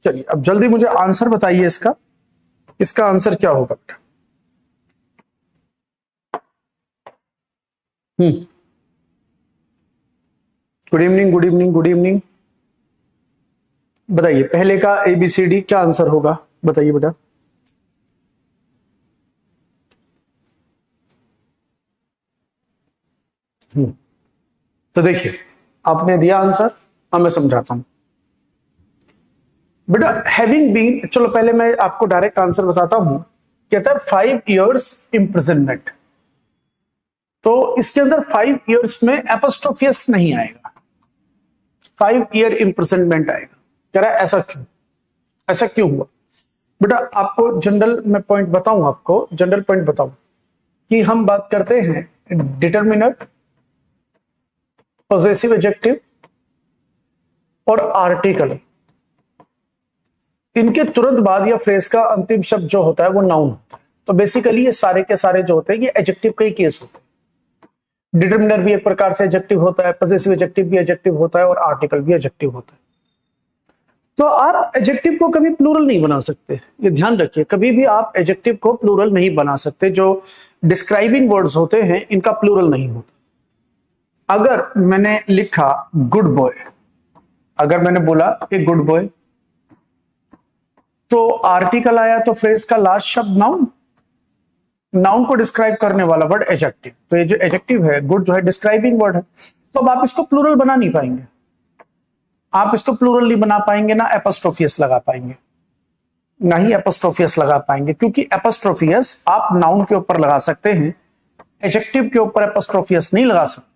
चलिए अब जल्दी मुझे आंसर बताइए इसका, इसका आंसर क्या होगा बेटा? Good evening, good evening, good evening. बताइए पहले का ABCD क्या आंसर होगा, बताइए बेटा। तो देखिए आपने दिया आंसर, अब मैं समझाता हूं बेटा। हैविंग बीन, चलो पहले मैं आपको डायरेक्ट आंसर बताता हूं। कहता है 5 years इम्प्रिजनमेंट, तो इसके अंदर 5 years में एपोस्ट्रोफियस नहीं आएगा, 5 year इम्प्रिजनमेंट आएगा। कह रहा है ऐसा क्यों, ऐसा क्यों हुआ बेटा? आपको जनरल में पॉइंट बताऊं, आपको जनरल पॉइंट बताऊं कि हम बात करते हैं डिटरमिनर, पॉजेसिव एडजेक्टिव और आर्टिकल, इनके तुरंत बाद या फ्रेज का अंतिम शब्द जो होता है वो नाउन होता है। तो बेसिकली ये सारे के सारे जो होते हैं ये एडजेक्टिव का ही केस होते हैं। डिटरमिनर भी एक प्रकार से एडजेक्टिव होता है, पॉजेसिव एडजेक्टिव भी एडजेक्टिव होता है और आर्टिकल भी एडजेक्टिव होता है। तो आप एडजेक्टिव को कभी प्लूरल नहीं बना सकते, ये ध्यान रखिए। कभी भी आप एडजेक्टिव को प्लूरल नहीं बना सकते। जो डिस्क्राइबिंग वर्ड्स होते हैं इनका प्लूरल नहीं होता। अगर मैंने लिखा गुड बॉय, अगर मैंने बोला ए गुड बॉय, तो आर्टिकल आया तो फ्रेज का लास्ट शब्द नाउन, नाउन को डिस्क्राइब करने वाला वर्ड एडजेक्टिव। तो ये जो एडजेक्टिव है गुड जो है डिस्क्राइबिंग वर्ड है, तो अब आप इसको प्लूरल बना नहीं पाएंगे। आप इसको प्लूरल नहीं बना पाएंगे, ना एपोस्ट्रोफियस लगा पाएंगे, ना ही एपोस्ट्रोफियस लगा पाएंगे, क्योंकि एपोस्ट्रोफियस आप नाउन के ऊपर लगा सकते हैं, एडजेक्टिव के ऊपर एपोस्ट्रोफियस नहीं लगा सकते।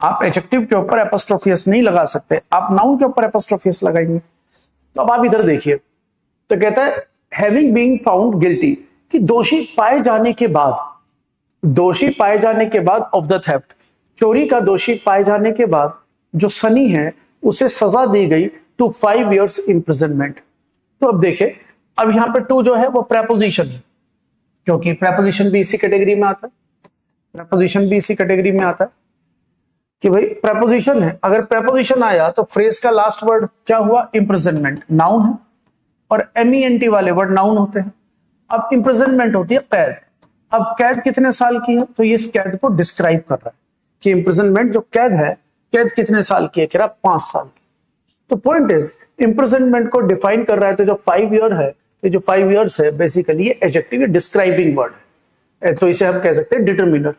आप एडजेक्टिव के ऊपर एपोस्ट्रोफियस नहीं लगा सकते, आप नाउन के ऊपर एपोस्ट्रोफियस लगाएंगे। तो अब आप इधर देखिए, तो कहता है हैविंग बीइंग फाउंड गिल्टी, कि दोषी पाए जाने के बाद, दोषी पाए जाने के बाद ऑफ द थेफ्ट, चोरी का दोषी पाए जाने के बाद जो सनी है उसे सजा दी गई टू 5 years इम्प्रिजनमेंट। तो अब देखें, अब यहां पे टू जो है वो प्रेपोजिशन है, क्योंकि प्रेपोजिशन भी इसी कैटेगरी में आता है, प्रेपोजिशन भी इसी कैटेगरी में आता है कि भाई प्रेपोजिशन है। अगर प्रेपोजिशन आया तो फ्रेज का लास्ट वर्ड क्या हुआ, इम्प्रिजनमेंट, नाउन है, और MENT वाले वर्ड नाउन होते हैं। अब इम्प्रिजनमेंट होती है कैद। अब कैद कितने साल की है, तो ये इस कैद को डिस्क्राइब कर रहा है कि इम्प्रिजनमेंट जो कैद है, कैद कितने साल की है, कह रहा 5 साल की। तो पॉइंट इज इम्प्रिजनमेंट को डिफाइन कर रहा है। तो जो 5 year है, तो जो 5 years है बेसिकली ये एडजेक्टिव, डिस्क्राइबिंग वर्ड है, तो इसे हम कह सकते हैं डिटरमिनर।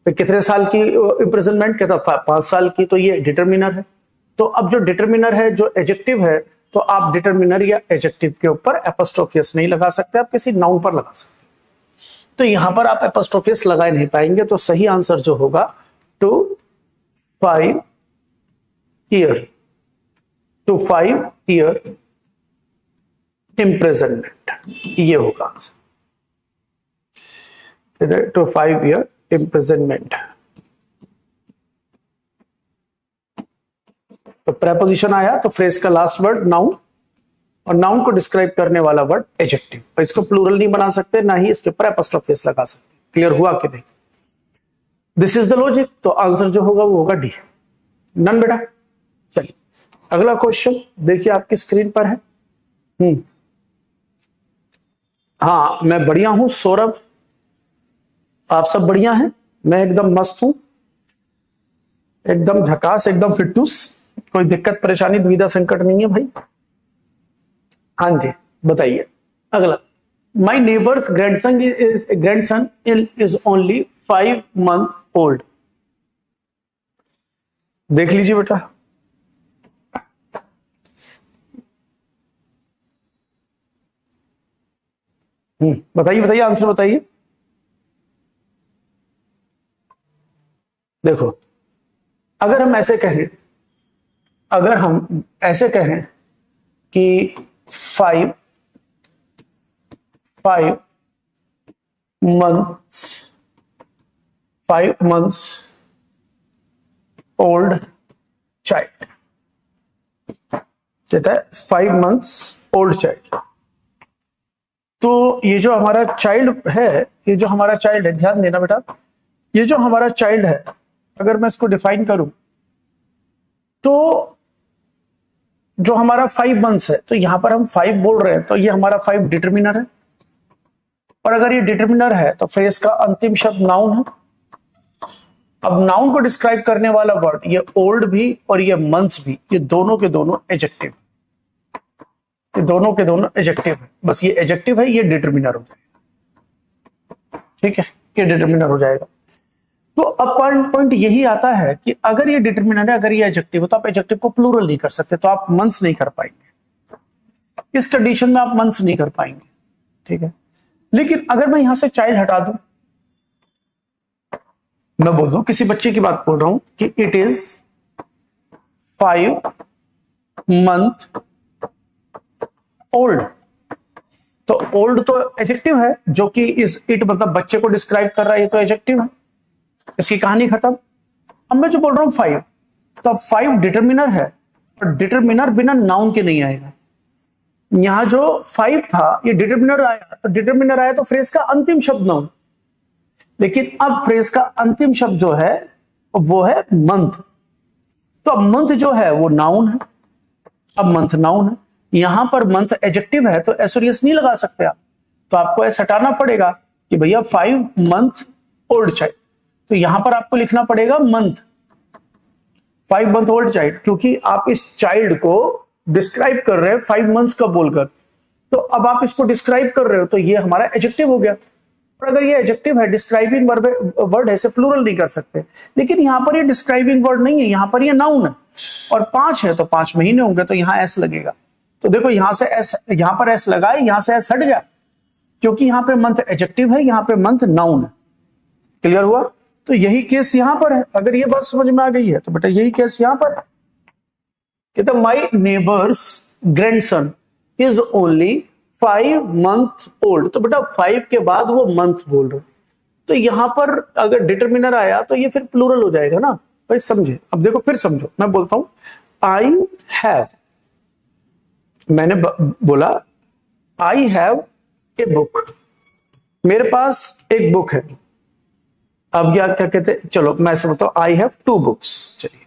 तो कितने साल की इम्प्रिजनमेंट, कहता 5 साल की, तो ये डिटरमिनर है। तो अब जो डिटरमिनर है, जो एडजेक्टिव है, तो आप डिटरमिनर या एडजेक्टिव के ऊपर एपोस्ट्रोफियस नहीं लगा सकते, आप किसी नाउन पर लगा सकते। तो यहां पर आप एपोस्ट्रोफियस लगा नहीं पाएंगे। तो सही आंसर जो होगा to 5 year, to 5 year imprisonment, ये होगा आंसर, टू 5 year इम्प्रिजनमेंट। तो प्रेपोजिशन आया तो फ्रेज का लास्ट वर्ड नाउन, और नाउन को डिस्क्राइब करने वाला वर्ड एडजेक्टिव। तो इसको प्लूरल नहीं बना सकते, ना ही इसके ऊपर एपोस्ट्रोफियस लगा सकते। क्लियर हुआ कि नहीं? This is the logic. तो आंसर जो होगा वो होगा डी, नन बेटा। चलिए अगला क्वेश्चन देखिए, आपकी स्क्रीन पर है। हाँ मैं बढ़िया हूं सौरभ, आप सब बढ़िया हैं, मैं एकदम मस्त हूं, एकदम झकास, एकदम फिटूस, कोई दिक्कत परेशानी दुविधा संकट नहीं है भाई। हाँ जी बताइए अगला। माई neighbours grandson is only 5 months old. देख लीजिए बेटा, बताइए बताइए आंसर बताइए। देखो अगर हम ऐसे कहें, अगर हम ऐसे कहें कि 5 months ओल्ड चाइल्ड, कहता है 5 months ओल्ड चाइल्ड। तो ये जो हमारा चाइल्ड है, ये जो हमारा चाइल्ड है, ध्यान देना बेटा, ये जो हमारा चाइल्ड है, अगर मैं इसको डिफाइन करूं तो जो हमारा 5 मंथ्स है, तो यहां पर हम 5 बोल रहे हैं, तो ये हमारा 5 डिटर्मिनर है। और अगर ये डिटर्मिनर है तो फ्रेज का अंतिम शब्द नाउन है। अब नाउन को डिस्क्राइब करने वाला वर्ड, ये ओल्ड भी और ये मंथ्स भी, ये दोनों के दोनों एडजेक्टिव, ये दोनों के दोनों एडजेक्टिव है। बस ये एडजेक्टिव है, ये डिटर्मिनर हो जाएगा। ठीक है, ये डिटर्मिनर हो जाएगा। तो अब पॉइंट यही आता है कि अगर ये डिटर्मिनर है, अगर ये एडजेक्टिव है, तो आप एडजेक्टिव को प्लूरल नहीं कर सकते, तो आप मंथ्स नहीं कर पाएंगे। इस कंडीशन में आप मंथ्स नहीं कर पाएंगे। ठीक है, लेकिन अगर मैं यहां से चाइल्ड हटा दूं, मैं बोल दूं, किसी बच्चे की बात बोल रहा हूं कि इट इज 5 मंथ ओल्ड, तो ओल्ड तो एडजेक्टिव है, जो कि इस इट मतलब बच्चे को डिस्क्राइब कर रहा है, ये तो एडजेक्टिव है, इसकी कहानी खत्म। अब मैं जो बोल रहा हूं 5, तो 5 डिटर्मिनर है, और डिटर्मिनर बिना नाउन के नहीं आएगा। यहां जो 5 था, ये डिटर्मिनर आया, तो डिटर्मिनर आया तो फ्रेज का अंतिम शब्द नाउन। लेकिन अब फ्रेज का अंतिम शब्द जो है वो है मंथ, तो अब मंथ जो है वो नाउन है। अब मंथ नाउन है, यहां पर मंथ एडजेक्टिव है, तो एस और एस नहीं लगा सकते आप, तो आपको एस हटाना पड़ेगा कि भैया 5 मंथ ओल्ड चाइल्ड, तो यहां पर आपको लिखना पड़ेगा मंथ, 5 मंथ ओल्ड चाइल्ड, क्योंकि आप इस चाइल्ड को डिस्क्राइब कर रहे हैं 5 मंथ्स का बोलकर। तो अब आप इसको डिस्क्राइब कर रहे हो, तो ये हमारा एडजेक्टिव हो गया। और अगर ये एडजेक्टिव है, डिस्क्राइबिंग वर्ड है, इसे प्लूरल नहीं कर सकते। लेकिन यहां पर ये डिस्क्राइबिंग वर्ड नहीं है, यहां पर ये नाउन है, और 5 है तो 5 महीने होंगे, तो यहां एस लगेगा। तो देखो यहां से एस, यहां पर एस लगाए, यहां से एस हट गया, क्योंकि यहां पे मंथ एडजेक्टिव है, यहां पे मंथ नाउन है। क्लियर हुआ? तो यही केस यहां पर है। अगर ये बात समझ में आ गई है तो बेटा यही केस यहां पर है कि the my neighbours grandson is only 5 month old, तो बेटा 5 के बाद वो मंथ बोल रहे, तो यहां पर अगर डिटर्मिनर आया तो ये फिर प्लूरल हो जाएगा ना भाई, समझे? अब देखो फिर समझो, मैं बोलता हूं आई हैव, मैंने बोला आई हैव ए बुक, मेरे पास एक बुक है। अब क्या क्या कहते हैं, चलो मैं ऐसे बताऊं, आई हैव 2 बुक्स, चलिए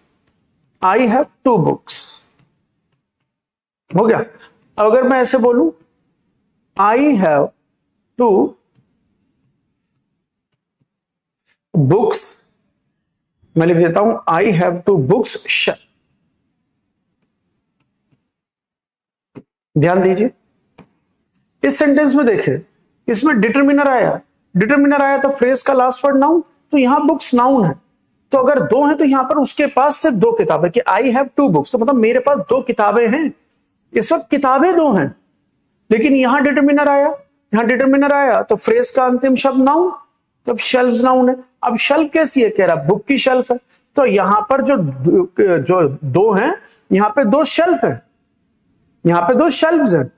आई हैव 2 बुक्स हो गया। अब अगर मैं ऐसे बोलूं आई हैव 2 बुक्स, मैं लिख देता हूं आई हैव 2 बुक्स। ध्यान दीजिए इस सेंटेंस में, देखिए इसमें डिटर्मिनर आया तो फ्रेज का लास्ट वर्ड नाउन, तो यहां बुक्स नाउन है, तो अगर 2 हैं तो यहां पर उसके पास सिर्फ 2 किताबें, कि आई हैव 2 बुक्स, तो मतलब मेरे पास 2 किताबें हैं, इस वक्त किताबें 2 हैं। लेकिन यहां डिटर्मिनर आया तो फ्रेज का अंतिम शब्द नाउन, तो शेल्फ नाउन है। अब शेल्फ कैसी है, कह रहा बुक की शेल्फ है, तो यहां पर जो 2 हैं, यहां पे 2 शेल्फ है, यहां पे 2 शेल्फ्स हैं,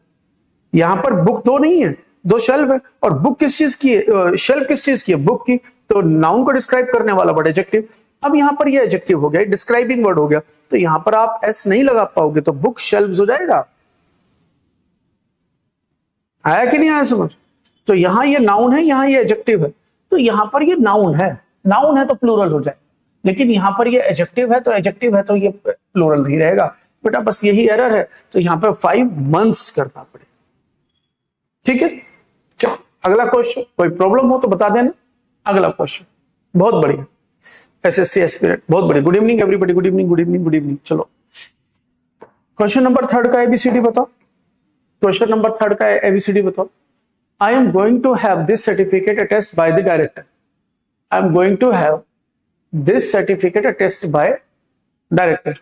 यहां पर बुक 2 नहीं है, 2 शेल्फ है। और बुक किस चीज की है, शेल्फ किस चीज की है, बुक की, तो नाउन को डिस्क्राइब करने वाला वर्ड एडजेक्टिव। अब यहां पर ये एडजेक्टिव हो गया, डिस्क्राइबिंग वर्ड हो गया, तो यहां पर आप एस नहीं लगा पाओगे, तो बुक शेल्फ्स हो जाएगा। आया कि नहीं आया समझ? तो यहां ये नाउन है, यहां ये एडजेक्टिव है, तो यहां पर ये नाउन है तो प्लूरल हो जाए, लेकिन यहां पर ये एडजेक्टिव है तो ये प्लूरल नहीं रहेगा बेटा, बस यही एरर है। तो यहां पर 5 मंथ्स करना पड़ेगा। ठीक है, चलो अगला क्वेश्चन, कोई प्रॉब्लम हो तो बता देना। अगला क्वेश्चन बहुत बढ़िया, एसएससी एस्पिरेंट, बहुत बढ़िया। Good evening everybody, good evening good evening good evening. चलो क्वेश्चन नंबर 3 का एबीसीडी बताओ। क्वेश्चन नंबर 3 का एबीसीडी बताओ। I am going to have this certificate attested by the director. I am going to have this certificate attested by director.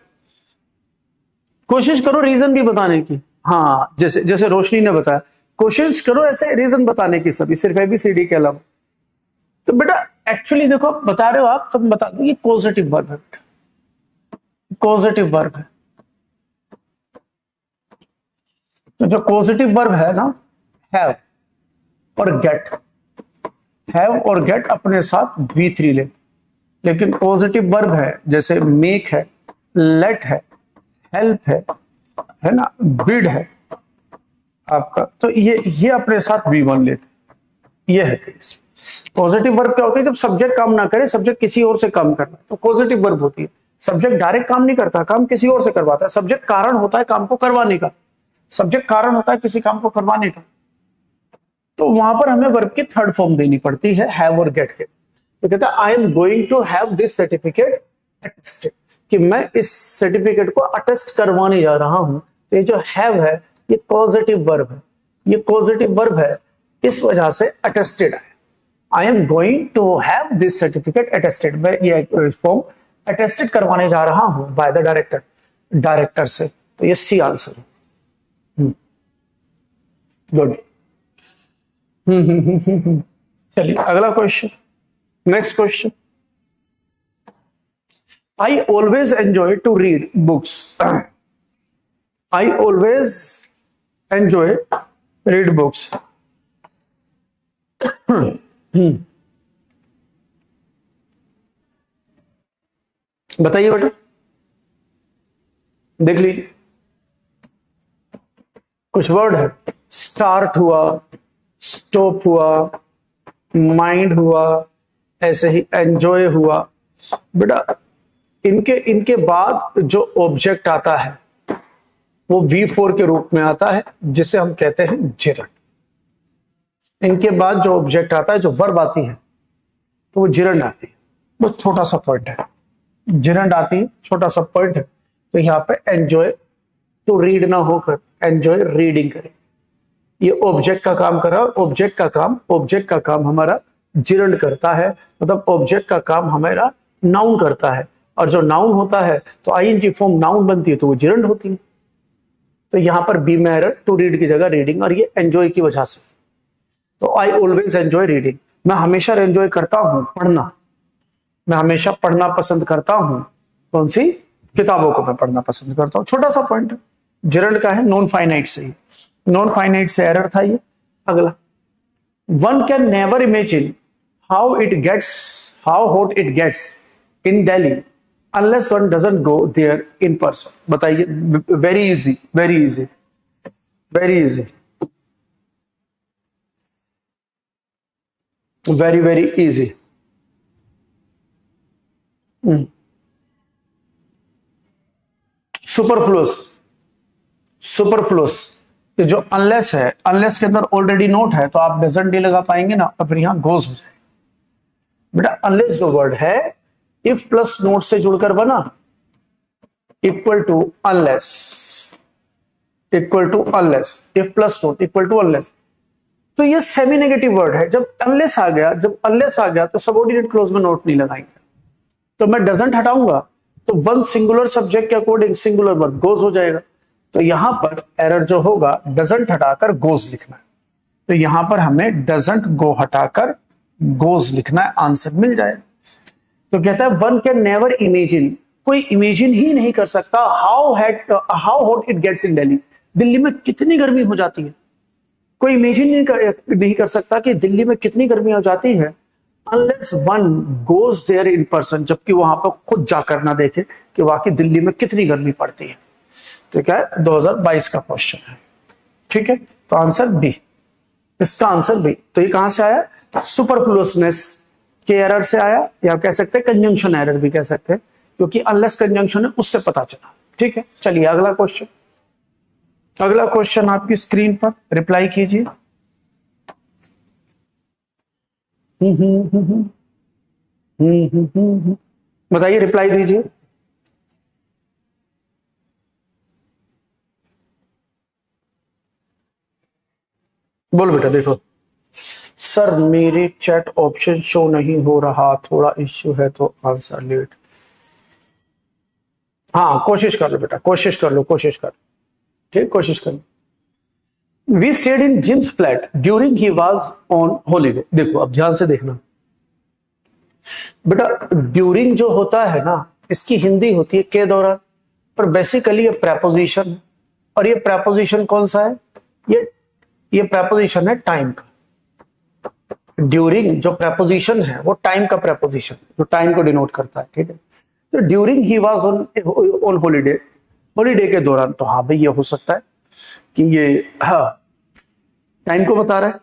कोशिश करो reason भी बताने की, हाँ जैसे रोशनी ने बताया, कोशिश करो ऐसे रीजन बताने की सभी, सिर्फ एबीसीडी के अलावा। तो बेटा एक्चुअली देखो बता रहे हो आप, तो बता दो ये पॉजिटिव वर्ब है बेटा, पॉजिटिव वर्ब है। तो जो पॉजिटिव वर्ब है ना, हैव और गेट अपने साथ V3 ले, लेकिन पॉजिटिव वर्ब है जैसे मेक है, लेट है, हेल्प है ना, बिड है आपका, तो ये अपने साथ V1 लेते। ये है केस। पॉजिटिव वर्ब क्या होती है, जब सब्जेक्ट काम ना करे, सब्जेक्ट किसी और से काम करना है, तो पॉजिटिव वर्ब होती है। सब्जेक्ट डायरेक्ट काम नहीं करता, काम किसी और से करवाता है। सब्जेक्ट कारण होता है काम को करवाने का, सब्जेक्ट कारण होता है किसी काम को करवाने का। तो वहां पर हमें वर्ब की थर्ड फॉर्म देनी पड़ती है हैव और गेट के। तो कहता है I am going to have this certificate attested, कि मैं इस सर्टिफिकेट को अटेस्ट करवाने जा रहा हूं। तो ये जो हैव है ये पॉजिटिव वर्ब है, ये पॉजिटिव वर्ब है, इस वजह से अटेस्टेड है। I am going to have this certificate attested, मैं ये फॉर्म अटेस्टेड करवाने जा रहा हूं बाय द डायरेक्टर, डायरेक्टर से। तो ये सी आंसर है। गुड। चलिए अगला question, next question. I always enjoy to read books. I always enjoy read books. बताइए बेटा, देख लीजिए कुछ वर्ड है, स्टार्ट हुआ, स्टॉप हुआ, माइंड हुआ, ऐसे ही एंजॉय हुआ। बेटा इनके बाद जो ऑब्जेक्ट आता है वो V4 के रूप में आता है, जिसे हम कहते हैं जिरंड। इनके बाद जो ऑब्जेक्ट आता है, जो वर्ब आती है, तो वो जिरंड आती है। बस छोटा सा पॉइंट है, जिरंड आती है, छोटा सा पॉइंट है। तो यहाँ पे एंजॉय टू रीड ना होकर एंजॉय रीडिंग करें, ये ऑब्जेक्ट का काम कर रहा है। ऑब्जेक्ट का काम हमारा जिरंड करता है, मतलब ऑब्जेक्ट का काम हमारा नाउन करता है। और जो नाउन होता है तो आईएनजी फॉर्म नाउन बनती है, तो वो जिरंड होती है। तो यहां पर बी में एरर, टू रीड की जगह रीडिंग, और ये एंजॉय की वजह से। तो आई ऑलवेज एंजॉय रीडिंग, मैं हमेशा एंजॉय करता हूं पढ़ना, मैं हमेशा पढ़ना पसंद करता हूं। कौन सी किताबों को मैं पढ़ना पसंद करता हूं। छोटा सा पॉइंट है, जिरंड का है, नॉन फाइनाइट से ही, नॉन फाइनाइट से एरर था ये। अगला, one can never imagine how hot it gets in Delhi unless one doesn't go there in person. बताइए, very easy, very easy, very easy, very very easy. Superfluous, ये जो unless है, अनलेस के अंदर ऑलरेडी नोट है, तो आप डजंट नहीं लगा पाएंगे ना, तो फिर यहां गोज हो जाएगा। बेटा अनलेस जो वर्ड है इफ प्लस नोट से जुड़कर बना, equal to unless, equal to unless, if plus not equal to unless. तो ये सेमी नेगेटिव वर्ड है। जब अनलेस आ गया, तो सबऑर्डिनेट क्लॉज में नोट नहीं लगाएंगे। तो मैं डजंट हटाऊंगा तो वन सिंगुलर सब्जेक्ट के अकॉर्डिंग सिंगुलर वर्ब गोज हो जाएगा। तो यहां पर एरर जो होगा, डजंट हटाकर गोज लिखना है। तो यहां पर हमें डजंट गो हटाकर गोज लिखना है, आंसर मिल जाएगा। तो कहता है वन कैन नेवर इमेजिन, कोई इमेजिन ही नहीं कर सकता, how hot it gets in Delhi, Delhi में कितनी गर्मी हो जाती है। कोई इमेजिन नहीं कर सकता कि दिल्ली में कितनी गर्मी हो जाती है, unless one goes there in person, जबकि वहां पर खुद जाकर ना देखे कि वाकई दिल्ली में कितनी गर्मी पड़ती है। तो क्या है, 2022 का क्वेश्चन है। ठीक है, तो आंसर बी, इसका आंसर बी। तो ये कहां से आया, सुपरफ्लुअसनेस के एरर से आया, या कह सकते हैं कंजंक्शन एरर भी कह सकते हैं, क्योंकि अनलेस कंजंक्शन है उससे पता चला। ठीक है, चलिए अगला क्वेश्चन, अगला क्वेश्चन आपकी स्क्रीन पर, रिप्लाई कीजिए। बताइए, रिप्लाई दीजिए। बोलो बेटा। देखो सर मेरे चैट ऑप्शन शो नहीं हो रहा, थोड़ा इश्यू है तो आंसर लेट। हाँ कोशिश कर लो बेटा, कोशिश कर लो, ठीक, कोशिश कर लो। We stayed in Jim's flat during he was on holiday. देखो अब ध्यान से देखना बेटा, ड्यूरिंग जो होता है ना, इसकी हिंदी होती है के दौरान, पर बेसिकली ये प्रेपोजिशन है। और ये प्रेपोजिशन कौन सा है, ये प्रेपोजिशन है टाइम का। ड्यूरिंग जो प्रेपोजिशन है वो टाइम का प्रेपोजिशन, जो टाइम को डिनोट करता है। ठीक है, तो during he was on holiday, holiday के दौरान, तो हाँ भाई ये हो सकता है कि ये हाँ टाइम को बता रहा है।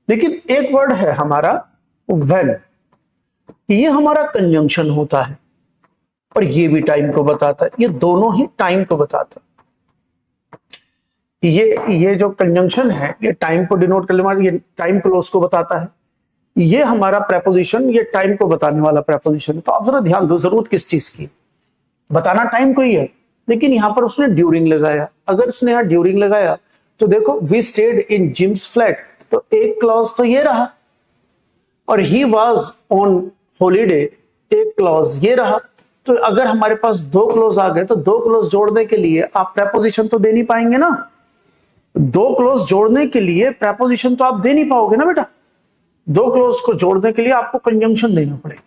लेकिन एक वर्ड है हमारा व्हेन, ये हमारा कंजंक्शन होता है। और ये भी टाइम को बताता है, ये दोनों ही टाइम को बताता है। ये जो कंजंक्शन है ये टाइम को डिनोट करने वाला, ये टाइम क्लोज को बताता है। ये हमारा प्रेपोजिशन ये टाइम को बताने वाला प्रेपोजिशन है। तो आप जरा ध्यान दो, जरूरत किस चीज की, बताना टाइम को ही है, लेकिन यहां पर उसने ड्यूरिंग लगाया। अगर उसने यहां ड्यूरिंग लगाया तो देखो we stayed in Jim's flat, तो एक क्लॉज तो ये रहा, और ही वॉज ऑन हॉलीडे, एक क्लॉज ये रहा। तो अगर हमारे पास दो क्लॉज आ गए तो दो क्लॉज जोड़ने के लिए आप प्रेपोजिशन तो दे नहीं पाएंगे ना। दो क्लॉज जोड़ने के लिए प्रेपोजिशन तो आप दे नहीं पाओगे ना बेटा। दो क्लॉज को जोड़ने के लिए आपको कंजंक्शन देना पड़ेगा।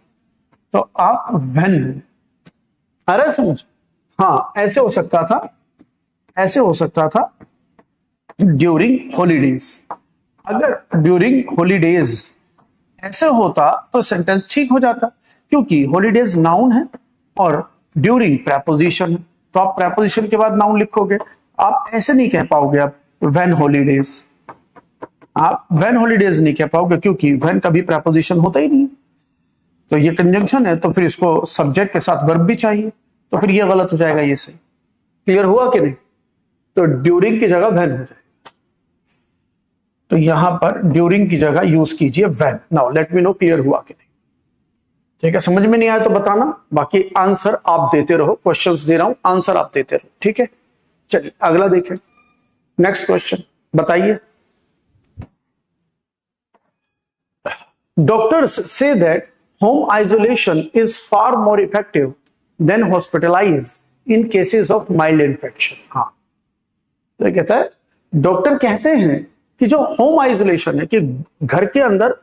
तो आप व्हेन, अरे समझ, हाँ ऐसे हो सकता था, ऐसे हो सकता था ड्यूरिंग हॉलीडेज। अगर ड्यूरिंग हॉलीडेज ऐसे होता तो सेंटेंस ठीक हो जाता, क्योंकि हॉलीडेज नाउन है और ड्यूरिंग प्रेपोजिशन है। तो आप प्रेपोजिशन के बाद नाउन लिखोगे, आप ऐसे नहीं कह पाओगे आप व्हेन हॉलीडेज, आप व्हेन हॉलीडेज नहीं कह पाओगे, क्योंकि व्हेन कभी प्रेपोजिशन होता ही नहीं। तो ये कंजंक्शन है, तो फिर इसको सब्जेक्ट के साथ वर्ब भी चाहिए, तो फिर ये गलत हो जाएगा, ये सही। क्लियर हुआ कि नहीं? तो ड्यूरिंग की जगह व्हेन हो जाएगा। तो यहां पर ड्यूरिंग की जगह यूज कीजिए when. Now let me know clear हुआ कि नहीं। ठीक है, समझ में नहीं आया तो बताना, बाकी आंसर आप देते रहो, क्वेश्चंस दे रहा हूं, आंसर आप देते रहो। ठीक है, चलिए अगला देखें। नेक्स्ट क्वेश्चन बताइए। Doctors say that home isolation is far more effective than hospitalise in cases of mild infection. हाँ, तो कहता है, डॉक्टर कहते हैं कि जो होम आइसोलेशन है, कि घर के अंदर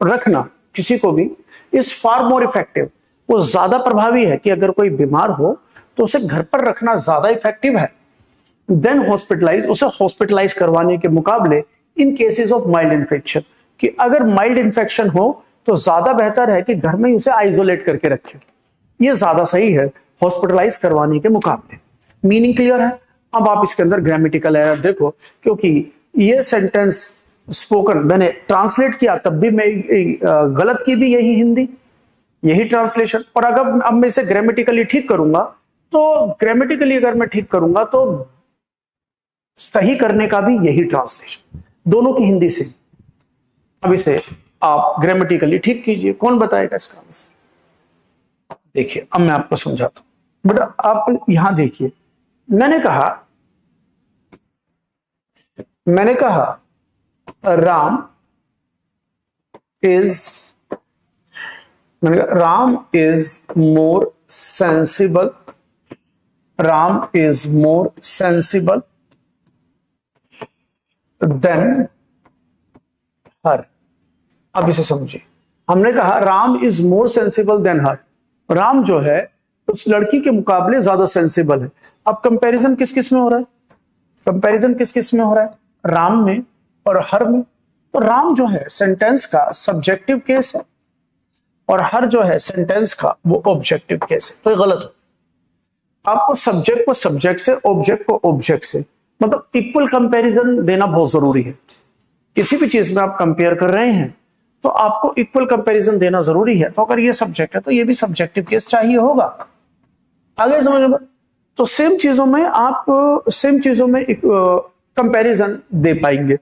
रखना किसी को भी, इज फार मोर इफेक्टिव, वो ज्यादा प्रभावी है, कि अगर कोई बीमार हो तो उसे घर पर रखना ज्यादा इफेक्टिव है देन हॉस्पिटलाइज, उसे हॉस्पिटलाइज करवाने के मुकाबले इन केसेस ऑफ माइल्ड इन्फेक्शन, कि अगर माइल्ड इन्फेक्शन हो तो ज्यादा बेहतर है कि घर में उसे आइसोलेट करके रखें। ये ज्यादा सही है हॉस्पिटलाइज करवाने के मुकाबले। मीनिंग क्लियर है? अब आप इसके अंदर ग्रामेटिकल एरर देखो, क्योंकि ये सेंटेंस स्पोकन मैंने ट्रांसलेट किया तब भी मैं गलत की भी यही हिंदी, यही ट्रांसलेशन, और अगर अब मैं इसे ग्रामेटिकली ठीक करूंगा, तो ग्रामेटिकली अगर मैं ठीक करूंगा तो सही करने का भी यही ट्रांसलेशन, दोनों की हिंदी से। अब इसे आप ग्रामेटिकली ठीक कीजिए, कौन बताएगा इसका आंसर? देखिए अब मैं आपको समझाता हूं बेटा। आप यहां देखिए, मैंने कहा Ram is more sensible, Ram is more sensible than her. अब इसे समझिए, हमने कहा Ram is more sensible than her, Ram जो है उस लड़की के मुकाबले ज्यादा सेंसिबल है। अब कंपैरिजन किस किस में हो रहा है? कंपैरिजन किस किस में हो रहा है? राम में और हर में। तो राम जो है सेंटेंस का सब्जेक्टिव केस है, और हर जो है सेंटेंस का वो ऑब्जेक्टिव केस है। तो ये गलत है। आपको सब्जेक्ट को सब्जेक्ट से, ऑब्जेक्ट को ऑब्जेक्ट से, मतलब इक्वल कंपैरिजन देना बहुत जरूरी है। किसी भी चीज में आप कंपेयर कर रहे हैं तो आपको इक्वल कंपैरिजन देना जरूरी है। तो अगर ये सब्जेक्ट है तो ये भी सब्जेक्टिव केस चाहिए होगा। आगे समझ में? तो सेम चीजों में आप सेम चीजों में कंपैरिजन दे पाएंगे,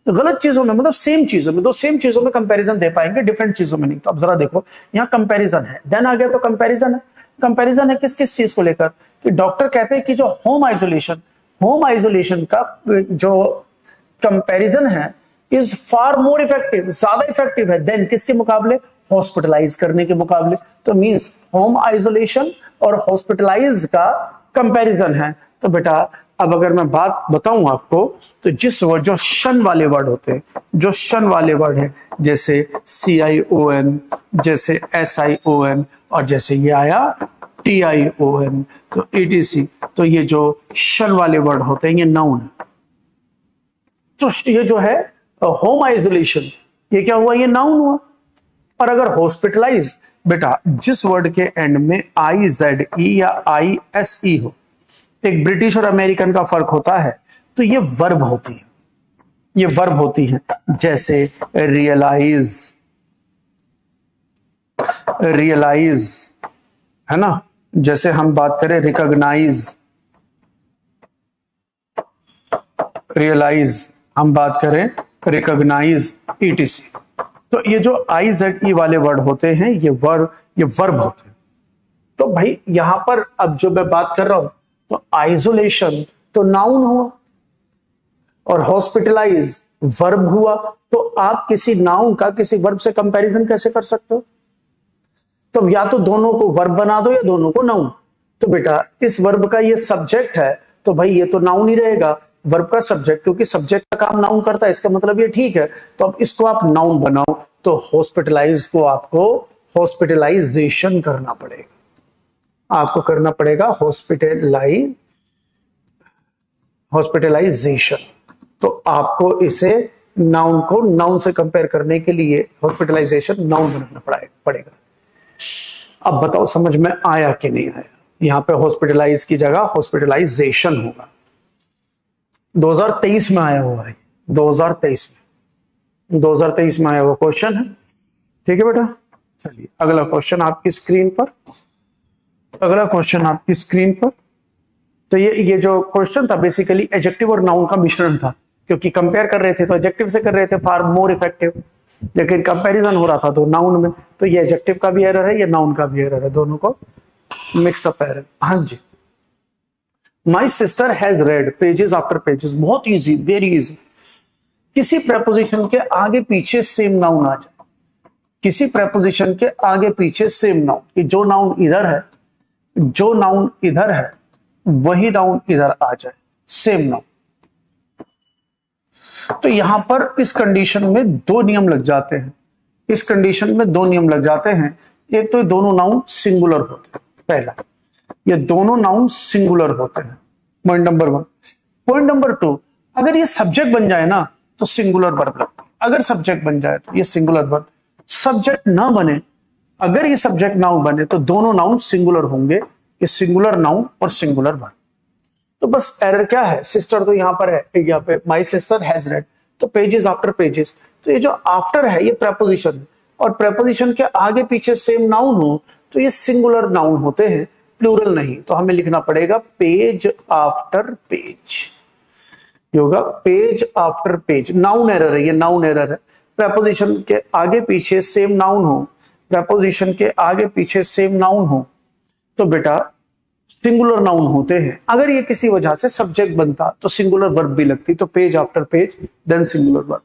गलत चीजों में मतलब सेम चीजों में, दो सेम चीजों में कंपैरिजन दे पाएंगे, डिफरेंट चीजों में नहीं। तो अब जरा देखो, यहाँ कंपैरिजन है, देन आ गया तो कंपैरिजन है। कंपैरिजन है किस किस चीज को लेकर? कि डॉक्टर कहते हैं कि जो होम आइसोलेशन का जो कंपैरिजन है इज फार मोर इफेक्टिव, ज्यादा इफेक्टिव है देन किसके मुकाबले? हॉस्पिटलाइज करने के मुकाबले। तो मींस होम आइसोलेशन और हॉस्पिटलाइज का कंपैरिजन है। तो बेटा अब अगर मैं बात बताऊं आपको, तो जिस वर्ड जो शन वाले वर्ड होते हैं, जो शन वाले वर्ड है, जैसे CION, जैसे SION, और जैसे ये आया TION, तो ETC, तो ये जो शन वाले वर्ड होते हैं ये नाउन है। तो ये जो है होम आइसोलेशन, ये क्या हुआ? ये नाउन हुआ। और अगर हॉस्पिटलाइज, बेटा जिस वर्ड के एंड में IZE या ISE हो, एक ब्रिटिश और अमेरिकन का फर्क होता है, तो ये वर्ब होती है, ये वर्ब होती है। जैसे रियलाइज है ना, जैसे हम बात करें रिकॉग्नाइज, रियलाइज, हम बात करें रिकॉग्नाइज, ईटीसी। तो ये जो IZE वाले वर्ड होते हैं ये वर्ब होते हैं। तो भाई यहां पर अब जो मैं बात कर रहा हूं तो आइसोलेशन तो नाउन हुआ और हॉस्पिटलाइज वर्ब हुआ। तो आप किसी नाउन का किसी वर्ब से कंपैरिजन कैसे कर सकते हो? तो या तो दोनों को वर्ब बना दो या दोनों को नाउन। तो बेटा इस वर्ब का ये सब्जेक्ट है तो भाई ये तो नाउन ही रहेगा, वर्ब का सब्जेक्ट, क्योंकि सब्जेक्ट का काम नाउन करता है, इसका मतलब ये ठीक है। तो अब इसको आप नाउन बनाओ तो हॉस्पिटलाइज को आपको हॉस्पिटलाइजेशन करना पड़ेगा, आपको करना पड़ेगा हॉस्पिटलाइजेशन। तो आपको इसे नाउन को नाउन से कंपेयर करने के लिए हॉस्पिटलाइजेशन नाउन बनाना पड़ेगा। अब बताओ समझ में आया कि नहीं आया? यहां पे हॉस्पिटलाइज की जगह हॉस्पिटलाइजेशन होगा। 2023 में आया हुआ है, 2023 में आया हुआ क्वेश्चन है। ठीक है बेटा, चलिए अगला क्वेश्चन आपकी स्क्रीन पर, अगला क्वेश्चन आपकी स्क्रीन पर। तो ये जो क्वेश्चन था बेसिकली एडजेक्टिव और नाउन का मिश्रण था, क्योंकि कंपेयर कर रहे थे तो एडजेक्टिव से कर रहे थे फार मोर इफेक्टिव, लेकिन कंपैरिजन हो रहा था तो नाउन में। तो ये एडजेक्टिव का भी एरर है, ये नाउन का भी एरर है, दोनों को मिक्सअप एरर। हाँ जी, my sister has read pages after pages, बहुत इजी, वेरी इजी। किसी प्रेपोजिशन के आगे पीछे सेम नाउन आ जाए, किसी प्रेपोजिशन के आगे पीछे सेम नाउन, कि जो नाउन इधर है, जो नाउन इधर है वही नाउन इधर आ जाए, सेम नाउन। तो यहां पर इस कंडीशन में दो नियम लग जाते हैं, इस कंडीशन में दो नियम लग जाते हैं। एक तो ये दोनों नाउन सिंगुलर होते हैं, पहला ये दोनों नाउन सिंगुलर होते हैं, पॉइंट नंबर 1। पॉइंट नंबर 2, अगर ये सब्जेक्ट बन जाए ना तो सिंगुलर वर्ब लगता है, अगर सब्जेक्ट बन जाए तो ये सिंगुलर वर्ब। सब्जेक्ट ना बने, अगर ये सब्जेक्ट नाउन बने तो दोनों नाउन सिंगुलर होंगे, ये सिंगुलर नाउन और सिंगुलर वर्ब। तो बस एरर क्या है, सिस्टर तो यहां पर है, यहाँ पे माई सिस्टर हैज रेड, तो पेजेस आफ्टर पेजेस, तो ये जो आफ्टर है ये प्रेपोजिशन है, और प्रेपोजिशन के आगे पीछे सेम नाउन हो तो ये सिंगुलर नाउन होते हैं, प्लूरल नहीं। तो हमें लिखना पड़ेगा पेज आफ्टर पेज, ये होगा page after page. Noun error है, ये नाउन एरर है। प्रेपोजिशन के आगे पीछे सेम नाउन हो, प्रेपोजिशन के आगे पीछे सेम नाउन हो तो बेटा सिंगुलर नाउन होते हैं। अगर ये किसी वजह से सब्जेक्ट बनता तो सिंगुलर वर्ब भी लगती, तो page after page then singular verb.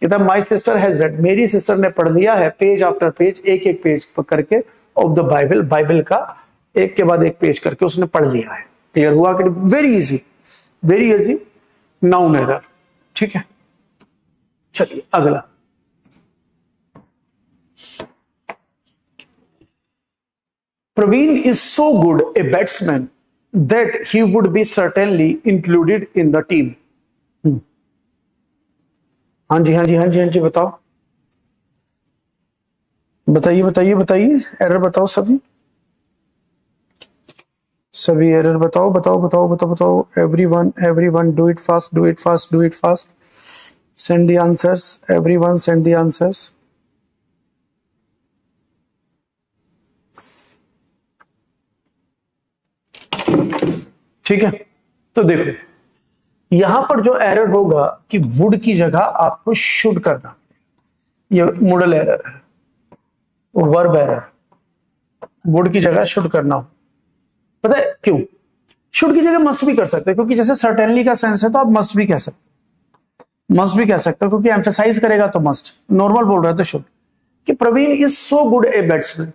इधर माय सिस्टर हैज रेड, मेरी सिस्टर ने पढ़ लिया है, पेज आफ्टर पेज, एक एक पेज करके ऑफ द बाइबल, बाइबल का एक के बाद एक पेज करके उसने पढ़ लिया है। क्लियर हुआ कि? Very easy, very easy, noun error. ठीक है, चलिए अगला। Praveen is so good a batsman that he would be certainly included in the team. हाँ जी, हाँ जी, हाँ जी, हाँ जी, बताओ, बताइए बताइए बताइए, एरर बताओ सभी, सभी एरर बताओ, बताओ बताओ बताओ बताओ। Everyone do it fast, do it fast, do it fast. Send the answers, everyone send the answers. ठीक है, तो देखो यहां पर जो एरर होगा कि वुड की जगह आपको शुड करना, ये मॉडल एरर है, वर्ब एरर, वुड की जगह शुड करना हो। पता है क्यों? शुड की जगह मस्ट भी कर सकते हैं, क्योंकि जैसे सर्टेनली का सेंस है तो आप मस्ट भी कह सकते, मस्ट भी कह सकते हो, क्योंकि एम्फेसाइज करेगा तो मस्ट। नॉर्मल बोल रहे हो तो शुड। कि Praveen is so good a batsman,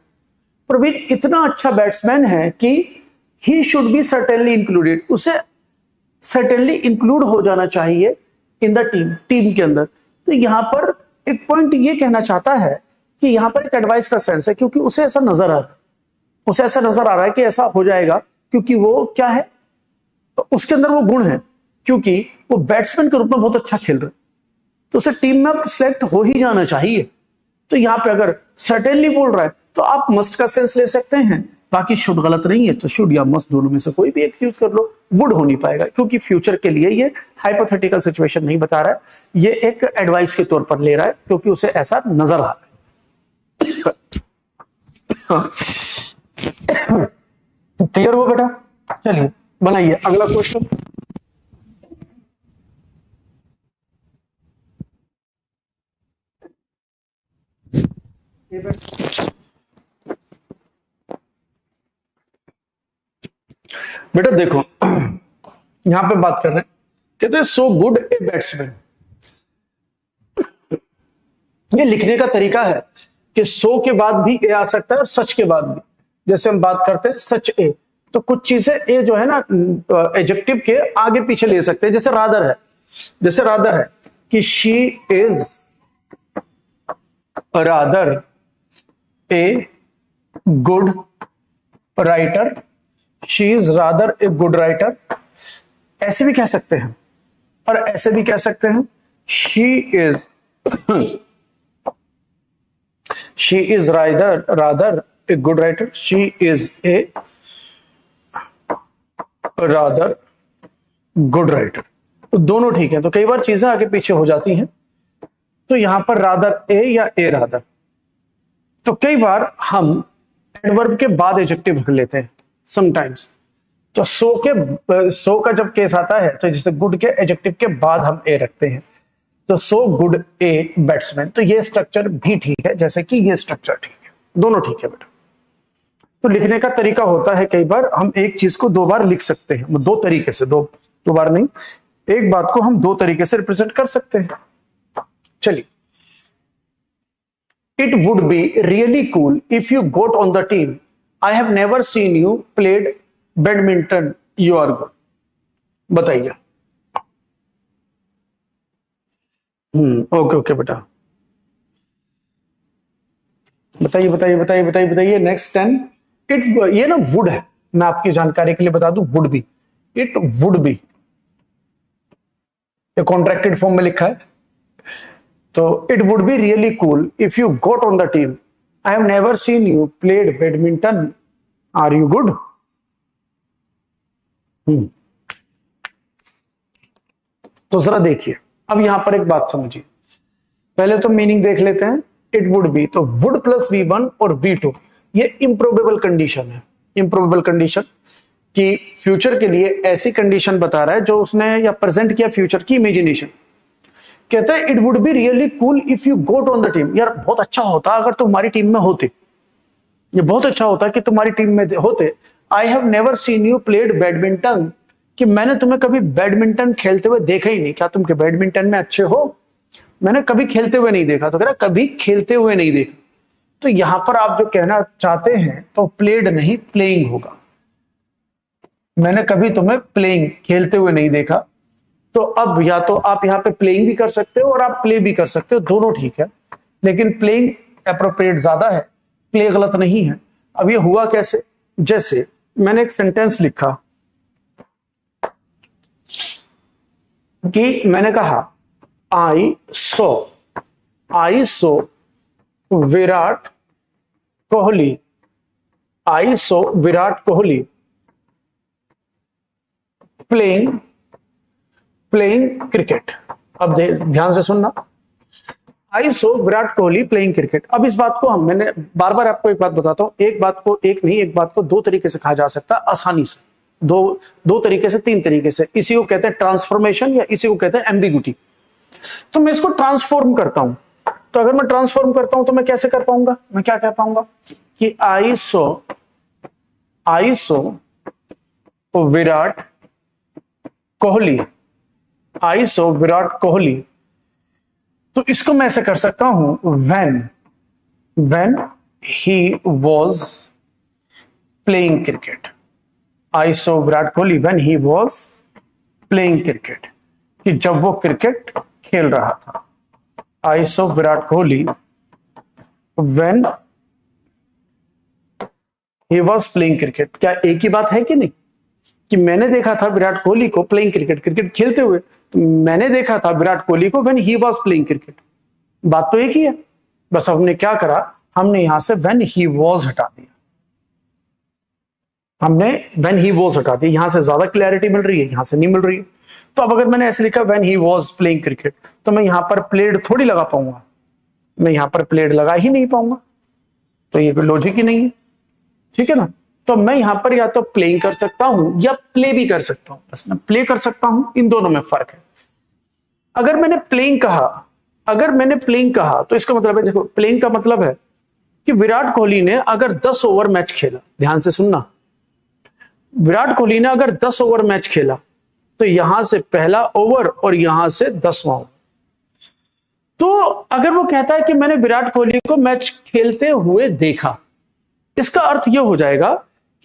Praveen इतना अच्छा बैट्समैन है कि he should be certainly included, उसे सर्टेनली इंक्लूड हो जाना चाहिए इन द टीम, टीम के अंदर। तो यहां पर एक पॉइंट ये कहना चाहता है कि यहां पर एक एडवाइस का सेंस है, क्योंकि उसे ऐसा नजर आ रहा है, उसे ऐसा नजर आ रहा है कि ऐसा हो जाएगा, क्योंकि वो क्या है, उसके अंदर वो गुण है, क्योंकि वो बैट्समैन के रूप में बहुत अच्छा खेल रहा है, तो उसे टीम में सिलेक्ट हो ही जाना चाहिए। तो यहां पे अगर सर्टेनली बोल रहा है तो आप मस्ट का सेंस ले सकते हैं, बाकी शुड गलत नहीं है, तो शुड या मस्ट दोनों में से कोई भी एक यूज कर लो। वुड हो नहीं पाएगा, क्योंकि फ्यूचर के लिए ये हाइपोथेटिकल सिचुएशन नहीं बता रहा है, ये एक एडवाइस के तौर पर ले रहा है, क्योंकि उसे ऐसा नजर आ रहा है। क्लियर हो बेटा? चलिए बनाइए अगला क्वेश्चन। बेटा देखो यहां पे बात कर रहे हैं, कहते हैं सो गुड ए बैट्समैन। ये लिखने का तरीका है कि सो के बाद भी ए आ सकता है और सच के बाद भी। जैसे हम बात करते हैं सच ए, तो कुछ चीजें ए जो है ना एडजेक्टिव के आगे पीछे ले सकते हैं। जैसे रादर है, जैसे रादर है कि she is rather a good writer, she is rather a good writer, ऐसे भी कह सकते हैं। और ऐसे भी कह सकते हैं she is she is rather a good writer, she is a rather good writer. तो दोनों ठीक है। तो कई बार चीजें आगे पीछे हो जाती हैं, तो यहां पर रादर ए या ए रादर। तो कई बार हम एडवर्ब के बाद एडजेक्टिव रख लेते हैं समटाइम्स। तो सो का जब केस आता है तो जैसे गुड के एडजेक्टिव के बाद हम ए रखते हैं। तो सो गुड ए बैट्समैन, तो ये स्ट्रक्चर भी ठीक है जैसे कि ये स्ट्रक्चर ठीक है, दोनों ठीक है बेटा। तो लिखने का तरीका होता है कई बार हम एक चीज को दो बार लिख सकते हैं, दो तरीके से, दो बार नहीं, एक बात को हम दो तरीके से रिप्रेजेंट कर सकते हैं। चलिए, it would be really cool if you got on the team, I have never seen you played badminton, you are good. बताइए। ओके ओके बेटा, बताइए बताइए बताइए बताइए बताइए। नेक्स्ट 10। इट, ये ना वुड है, मैं आपकी जानकारी के लिए बता दूं, would be, it would be, ये कॉन्ट्रैक्टेड फॉर्म में लिखा है। तो it would be really cool if you got on the team, I have never seen you played badminton, are you good. तो जरा देखिए, अब यहां पर एक बात समझिए, पहले तो मीनिंग देख लेते हैं। इट वुड बी, तो वुड प्लस V1 और V2, ये इम्प्रोबेबल कंडीशन है। इम्प्रोबेबल कंडीशन कि फ्यूचर के लिए ऐसी कंडीशन बता रहा है जो उसने या प्रेजेंट किया फ्यूचर की इमेजिनेशन। कहता है it would be really cool if you got on the team, यार बहुत अच्छा होता अगर तुम्हारी टीम में होते, ये बहुत अच्छा होता कि तुम्हारी टीम में होते। आई have never seen you played badminton, कि मैंने तुम्हें कभी बैडमिंटन खेलते हुए देखा ही नहीं। क्या तुम के बैडमिंटन में अच्छे हो? मैंने कभी खेलते हुए नहीं देखा। तो कह रहा कभी खेलते हुए नहीं देखा। तो यहां पर आप जो कहना चाहते हैं तो प्लेड नहीं प्लेइंग होगा। मैंने कभी तुम्हें प्लेइंग खेलते हुए नहीं देखा। तो अब या तो आप यहां पे प्लेइंग भी कर सकते हो और आप प्ले भी कर सकते हो, दोनों ठीक है, लेकिन प्लेइंग एप्रोप्रिएट ज्यादा है, प्ले गलत नहीं है। अब ये हुआ कैसे? जैसे मैंने एक सेंटेंस लिखा कि मैंने कहा आई सो विराट कोहली, आई saw Virat Kohli playing cricket. अब ध्यान से सुनना, आई saw Virat Kohli playing cricket. अब इस बात को मैंने बार बार आपको एक बात बताता हूं, एक बात को एक नहीं, एक बात को दो तरीके से कहा जा सकता है आसानी से, दो तरीके से, तीन तरीके से। इसी को कहते हैं ट्रांसफॉर्मेशन या इसी को कहते हैं एम्बिगुइटी। तो मैं इसको ट्रांसफॉर्म करता हूं, तो अगर मैं ट्रांसफॉर्म करता हूं तो मैं कैसे कर पाऊंगा? मैं क्या कह पाऊंगा कि आई सो विराट कोहली, आई सो विराट कोहली। तो इसको मैं ऐसे कर सकता हूं when he was playing cricket, I saw Virat Kohli when he was playing cricket, कि जब वो क्रिकेट खेल रहा था। I saw Virat Kohli when he was playing cricket. क्या एक ही बात है कि नहीं? कि मैंने देखा था विराट कोहली को प्लेइंग क्रिकेट खेलते हुए, तो मैंने देखा था विराट कोहली को when he was playing cricket. बात तो एक ही है, बस हमने क्या करा, हमने यहां से व्हेन ही वाज हटा दिया, हमने व्हेन ही वाज हटा दिया। यहां से ज्यादा क्लैरिटी मिल रही है, यहां से नहीं मिल रही है। तो अब अगर मैंने ऐसे लिखा when he was playing cricket, तो मैं यहां पर प्लेड थोड़ी लगा पाऊंगा, मैं यहां पर प्लेड लगा ही नहीं पाऊंगा। तो ये कोई लॉजिक ही नहीं है, ठीक है ना। तो मैं यहां पर या तो प्लेइंग कर सकता हूं या प्ले भी कर सकता हूं, बस मैं प्ले कर सकता हूं, इन दोनों में फर्क है। अगर मैंने प्लेइंग कहा तो इसका मतलब है, देखो प्लेइंग का मतलब है कि विराट कोहली ने अगर 10 ओवर मैच खेला, ध्यान से सुनना, विराट कोहली ने अगर 10 ओवर मैच खेला तो यहां से पहला ओवर और यहां से 10वां ओवर। तो अगर वो कहता है कि मैंने विराट कोहली को मैच खेलते हुए देखा, इसका अर्थ यह हो जाएगा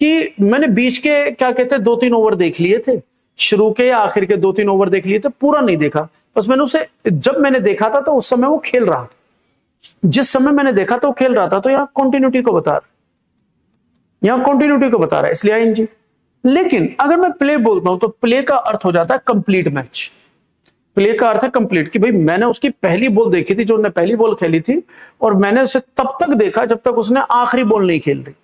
कि मैंने बीच के क्या कहते हैं 2-3 ओवर देख लिए थे, शुरू के या आखिर के 2-3 ओवर देख लिए थे, पूरा नहीं देखा, बस मैंने उसे जब मैंने देखा था तो उस समय वो खेल रहा था, जिस समय मैंने देखा तो वो खेल रहा था, तो यहां कंटिन्यूटी को बता रहा है, इसलिए आईएनजी। लेकिन अगर मैं प्ले बोलता हूं तो प्ले का अर्थ हो जाता है कंप्लीट मैच। प्ले का अर्थ है कंप्लीट, कि भाई मैंने उसकी पहली बॉल देखी थी, जो उसने पहली बॉल खेली थी, और मैंने उसे तब तक देखा जब तक उसने आखिरी बॉल नहीं खेल रही।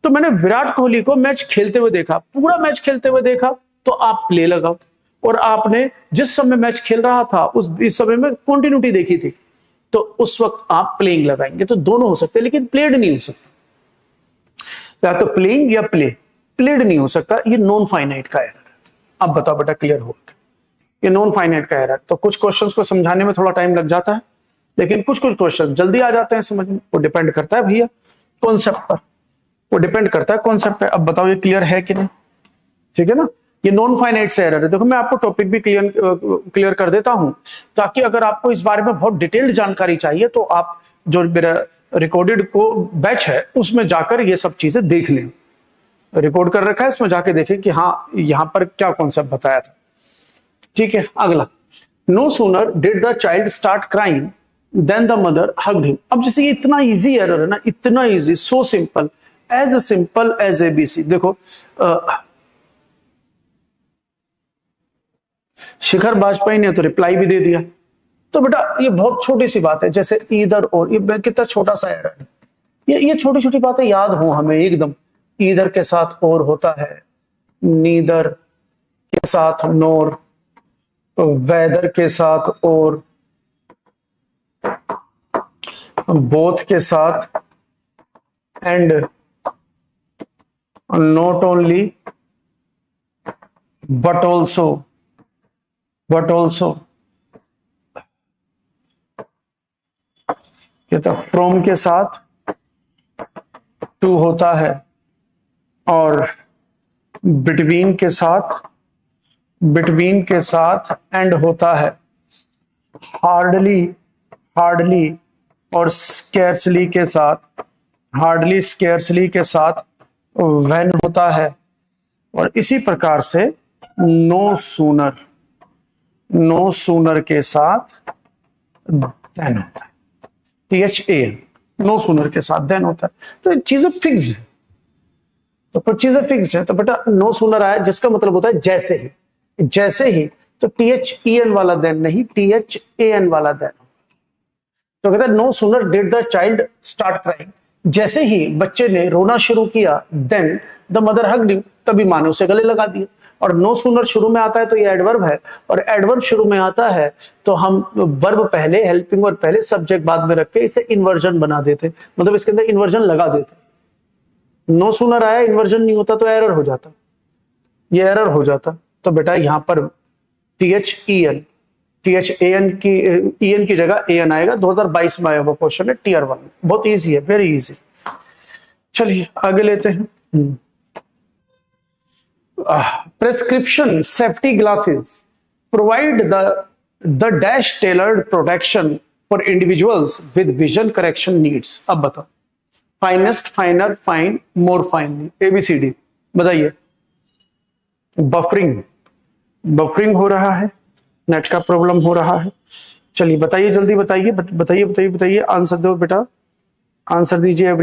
तो मैंने विराट कोहली को मैच खेलते हुए देखा, पूरा मैच खेलते हुए देखा, तो आप प्ले लगाओ। और आपने जिस समय मैच खेल रहा था इस समय में कंटिन्यूटी देखी थी, तो उस वक्त आप प्लेइंग लगाएंगे। तो दोनों हो सकते हैं, लेकिन प्लेड नहीं हो सकता, या तो प्लेइंग या प्लेड नहीं हो सकता। ये नॉन फाइनाइट का एरर है। अब बताओ बेटा, क्लियर हो गया? ये नॉन फाइनाइट का एरर। तो कुछ क्वेश्चंस को समझाने में थोड़ा टाइम लग जाता है, लेकिन कुछ क्वेश्चन जल्दी आ जाते हैं समझ में। वो डिपेंड करता है भैया कॉन्सेप्ट पर, वो डिपेंड करता है कॉन्सेप्ट पे। अब बताओ ये क्लियर है कि नहीं? ठीक है ना। ये नॉन फाइनाइट से एरर है। देखो मैं आपको टॉपिक भी क्लियर कर देता हूं, ताकि अगर आपको इस बारे में बहुत डिटेल्ड जानकारी चाहिए तो आप जो मेरा रिकॉर्डेड को बैच है उसमें जाकर ये सब चीजें देख लें। रिकॉर्ड कर रखा है, उसमें जाके देखें कि हाँ यहां पर क्या कॉन्सेप्ट बताया था। ठीक है, अगला, no sooner did the child start crying then the mother hugged him. अब जैसे ये इतना इजी एरर है ना, इतना easy, so simple as ABC. देखो शिखर वाजपेयी ने तो रिप्लाई भी दे दिया, तो बेटा ये बहुत छोटी सी बात है, जैसे ईदर और, ये कितना छोटा सा एरर है। ये छोटी छोटी बातें याद हो हमें एकदम। ईदर के साथ और होता है, नीदर के साथ नोर, वेदर के साथ और, बोथ के साथ and, not only but also कहता फ्रॉम के साथ टू होता है, और बिटवीन के साथ एंड होता है, हार्डली और स्केर्सली के साथ व्हेन होता है, और इसी प्रकार से नो सूनर के साथ देन होता है, THAN, नो सूनर के साथ देन होता है। तो चीजें फिक्स है, तो कुछ चीजें फिक्स है। तो बेटा नो सूनर आया जिसका मतलब होता है जैसे ही, तो THEN वाला देन नहीं, THAN वाला देन। तो कहता है no sooner did the child start crying, जैसे ही बच्चे ने रोना शुरू किया, then the mother hugged him, तभी माँ ने उसे गले लगा दिया। और नो सूनर शुरू में आता है तो ये एडवर्ब है, और एडवर्ब शुरू में आता है तो हम वर्ब पहले, हेल्पिंग वर्ब पहले, सब्जेक्ट बाद में रख के इसे इन्वर्जन बना देते, मतलब इसके अंदर इन्वर्जन लगा देते। नो सूनर आया, इन्वर्जन नहीं होता तो एरर हो जाता, ये एरर हो जाता। तो बेटा यहां पर THAN की जगह AN आएगा। 2022 में आया हुआ क्वेश्चन है, Tier 1, बहुत इजी है, वेरी इजी। चलिए आगे लेते हैं। Prescription safety glasses provide the dash tailored protection for individuals with vision correction needs. अब बताओ, फाइनेस्ट, फाइनर, फाइन, मोर फाइनली, ABCD बताइए। बफरिंग हो रहा है, नेट का प्रॉब्लम हो रहा है। चलिए बताइए, जल्दी बताइए, आंसर दो बेटा, आंसर दीजिए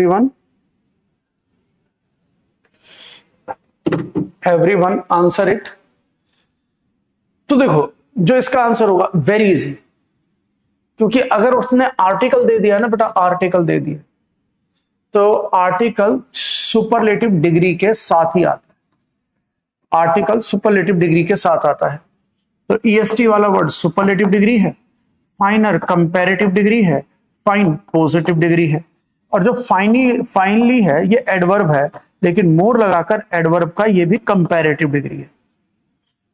एवरीवन आंसर इट। तो देखो जो इसका आंसर होगा वेरी इजी, क्योंकि अगर उसने आर्टिकल दे दिया ना बेटा, आर्टिकल दे दिया तो आर्टिकल सुपरलेटिव डिग्री के साथ ही आता है, आर्टिकल सुपरलेटिव डिग्री के साथ आता है। तो EST वाला वर्ड सुपरलेटिव डिग्री है, फाइनर कंपैरेटिव डिग्री है, फाइन पॉजिटिव डिग्री है, और जो फाइनली है ये एडवर्ब है, लेकिन मोर लगाकर एडवर्ब का ये भी कंपैरेटिव डिग्री है।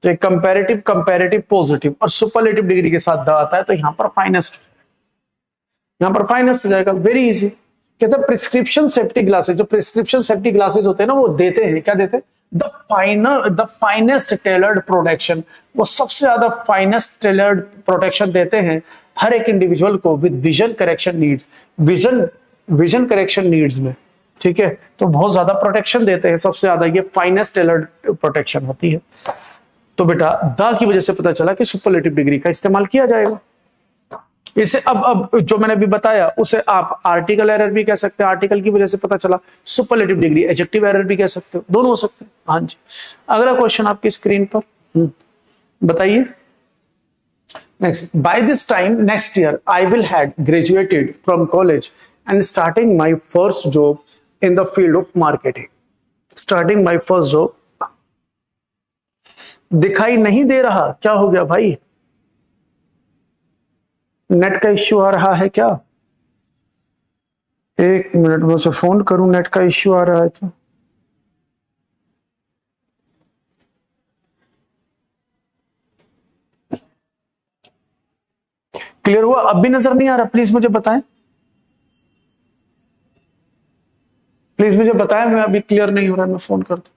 तो एक कंपैरेटिव, कंपैरेटिव पॉजिटिव और सुपरलेटिव डिग्री के साथ द आता है, तो यहां पर फाइनेस्ट, यहां पर फाइनेस्ट हो जाएगा। Very easy. कहते हैं प्रिस्क्रिप्शन सेफ्टी ग्लासेस, जो प्रिस्क्रिप्शन सेफ्टी ग्लासेस होते हैं ना, वो देते हैं, क्या देते हैं? The finest tailored protection. वो सबसे ज्यादा फाइनेस्ट टेलर्ड प्रोटेक्शन देते हैं हर एक इंडिविजुअल को with vision correction needs, vision correction needs में, ठीक है। तो बहुत ज्यादा प्रोटेक्शन देते हैं, सबसे ज्यादा ये फाइनेस्ट टेलर्ड प्रोटेक्शन होती है। तो बेटा द की वजह से पता चला कि सुपरलेटिव डिग्री का इस्तेमाल किया जाएगा। इसे अब जो मैंने अभी बताया उसे आप आर्टिकल एरर भी कह सकते हैं, आर्टिकल की वजह से पता चला। सुपरलेटिव डिग्री एडजेक्टिव एरर भी कह सकते हो, दोनों हो सकते हैं। हाँ जी, अगला क्वेश्चन आपकी स्क्रीन पर बताइए। Next, by this time next year I will have graduated from college and starting my first job in the field of marketing. Starting my first job दिखाई नहीं दे रहा, क्या हो गया भाई? नेट का इश्यू आ रहा है क्या? एक मिनट में उसे फोन करूं, नेट का इश्यू आ रहा है तो। क्लियर हुआ? अब भी नजर नहीं आ रहा? प्लीज मुझे बताएं, प्लीज मुझे बताएं, मैं अभी क्लियर नहीं हो रहा, मैं फोन करता हूं।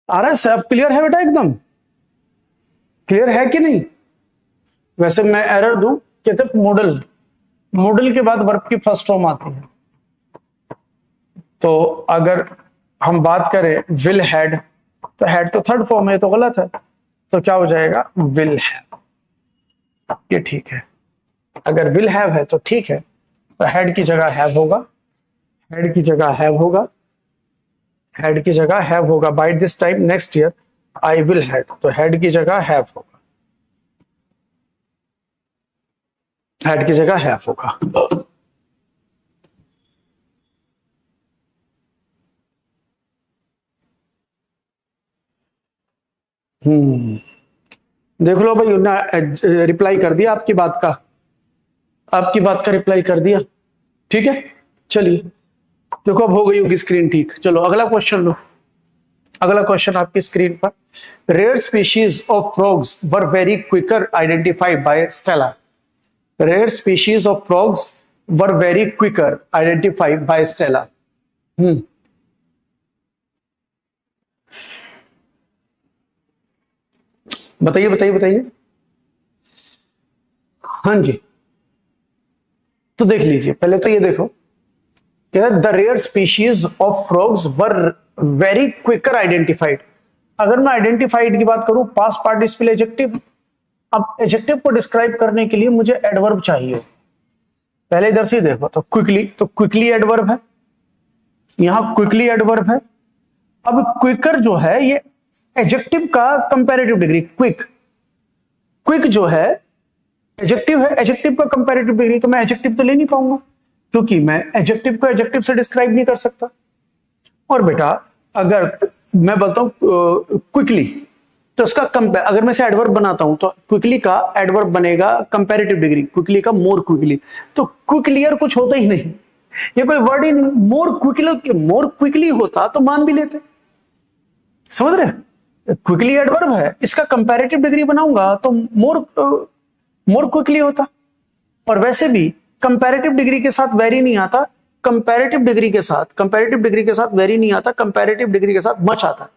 आ रहा है सब क्लियर है बेटा? एकदम क्लियर है कि नहीं? वैसे मैं एरर दूं, कहते मॉडल, मॉडल के बाद वर्ब की फर्स्ट फॉर्म आती है। तो अगर हम बात करें विल हैड, तो हैड तो थर्ड फॉर्म है, तो गलत है। तो क्या हो जाएगा? विल हैव, ये ठीक है। अगर विल हैव है तो ठीक है, तो हैड की जगह हैव होगा, हैड की जगह हैव होगा, हैड की जगह हैव होगा। By this time next year I will had, तो हैड की जगह हैव होगा, हैड की जगह हैव होगा। देख लो भाई, रिप्लाई कर दिया आपकी बात का, आपकी बात का रिप्लाई कर दिया, ठीक है। चलिए देखो, अब हो गई होगी स्क्रीन ठीक। चलो अगला क्वेश्चन लो, अगला क्वेश्चन आपकी स्क्रीन पर। Rare species of frogs were very quicker identified by Stella. Rare species of frogs were very quicker identified by Stella. बताइए बताइए बताइए। हाँ जी, तो देख लीजिए, पहले तो ये देखो, the rare species of frogs were very quicker identified. अगर मैं आइडेंटिफाइड की बात करूं, पास्ट पार्टिसिपल एडजेक्टिव। अब एडजेक्टिव को डिस्क्राइब करने के लिए मुझे एडवर्ब चाहिए। पहले इधर से देखो, तो क्विकली, तो क्विकली एडवर्ब है, यहां क्विकली एडवर्ब है। अब क्विकर जो है ये एडजेक्टिव का कंपैरेटिव डिग्री, क्विक, क्विक जो है एडजेक्टिव है, एडजेक्टिव का कंपैरेटिव डिग्री, तो मैं एडजेक्टिव तो ले नहीं पाऊंगा, क्योंकि मैं एडजेक्टिव को एडजेक्टिव से डिस्क्राइब नहीं कर सकता। और बेटा अगर मैं बोलता हूं क्विकली, तो इसका अगर मैं इसे एडवर्ब बनाता हूं, तो क्विकली का एडवर्ब बनेगा कंपैरेटिव डिग्री, क्विकली का मोर क्विकली। तो क्विकलियर कुछ होता ही नहीं, ये कोई वर्ड ही नहीं। मोर क्विकली होता तो मान भी लेते, समझ रहे? क्विकली एडवर्ब है, इसका कंपैरेटिव डिग्री बनाऊंगा तो मोर क्विकली होता। और वैसे भी कंपैरेटिव डिग्री के साथ वेरी नहीं आता, कंपैरेटिव डिग्री के साथ वेरी नहीं आता, कंपैरेटिव डिग्री के साथ मच आता है,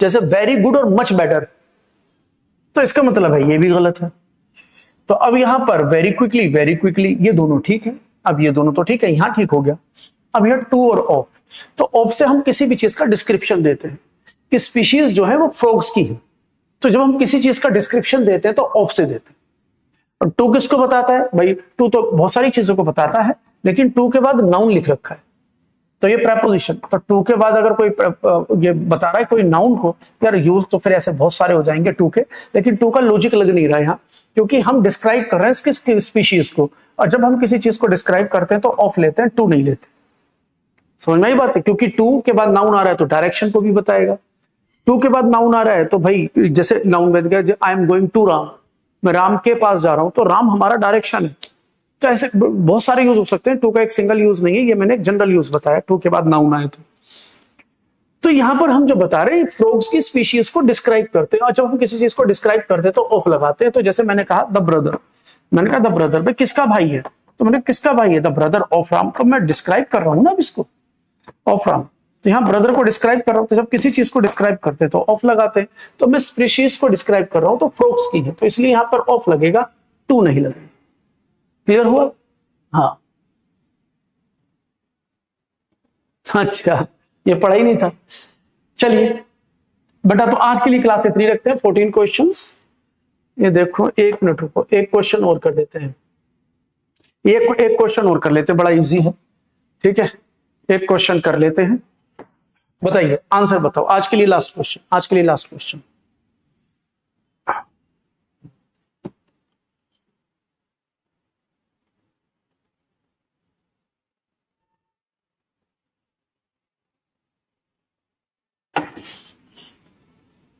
जैसे वेरी गुड और मच बेटर। तो इसका मतलब है ये भी गलत है। तो अब यहां पर वेरी क्विकली ये दोनों ठीक है। अब ये दोनों तो ठीक है, यहां ठीक हो गया। अब यह टू और ऑफ, तो ऑफ से हम किसी भी चीज का डिस्क्रिप्शन देते हैं कि स्पीशीज जो है वो फ्रॉग्स की है। तो जब हम किसी चीज का डिस्क्रिप्शन देते हैं तो ऑफ से देते हैं। और टू किसको बताता है भाई? टू तो बहुत सारी चीजों को बताता है, लेकिन टू के बाद नाउन लिख रखा है। तो ये प्रेपोजिशन। तो टू के बाद अगर कोई ये बता रहा है कोई नाउन को, यार यूज तो फिर ऐसे बहुत सारे हो जाएंगे टू के, लेकिन टू का लॉजिक लग नहीं रहा है यहाँ, क्योंकि हम डिस्क्राइब कर रहे हैं किस स्पीशीज को, और जब हम किसी चीज को डिस्क्राइब करते हैं तो ऑफ लेते हैं, टू नहीं लेते। समझ में आई बात है? क्योंकि टू के बाद नाउन आ रहा है तो डायरेक्शन को भी बताएगा। टू के बाद नाउन आ रहा है तो भाई जैसे नाउन बन गया, I am going to Ram, मैं राम के पास जा रहा हूं, तो राम हमारा डायरेक्शन है। तो ऐसे बहुत सारे यूज हो सकते हैं, टू का एक सिंगल यूज नहीं है, ये मैंने एक जनरल यूज बताया टू के बाद नाउन आए तो यहां पर हम जो बता रहे हैं फ्रॉग्स की स्पीशीज को डिस्क्राइब करते हैं, और जब हम किसी चीज को डिस्क्राइब करते हैं तो ऑफ लगाते हैं। तो जैसे मैंने कहा द ब्रदर, मैंने कहा द ब्रदर भाई किसका भाई है, तो मैंने किसका भाई है, द ब्रदर ऑफ राम, तो मैं डिस्क्राइब कर रहा हूं ना अब इसको, ऑफ राम। तो यहाँ ब्रदर को डिस्क्राइब कर रहा हूं, तो जब किसी चीज को डिस्क्राइब करते हैं तो ऑफ लगाते हैं। तो मैं स्पीशीज को डिस्क्राइब कर रहा हूं तो फ्रॉग्स की है, तो इसलिए यहां पर ऑफ लगेगा, टू नहीं लगेगा। क्लियर हुआ? हाँ, अच्छा, ये पढ़ा ही नहीं था। चलिए बेटा, तो आज के लिए क्लास इतनी रखते हैं, 14 क्वेश्चंस। ये देखो, एक मिनट रुको, एक क्वेश्चन और कर देते हैं, एक क्वेश्चन और कर लेते हैं, बड़ा इजी है, ठीक है, एक क्वेश्चन कर लेते हैं। बताइए, आंसर बताओ, आज के लिए लास्ट क्वेश्चन, आज के लिए लास्ट क्वेश्चन।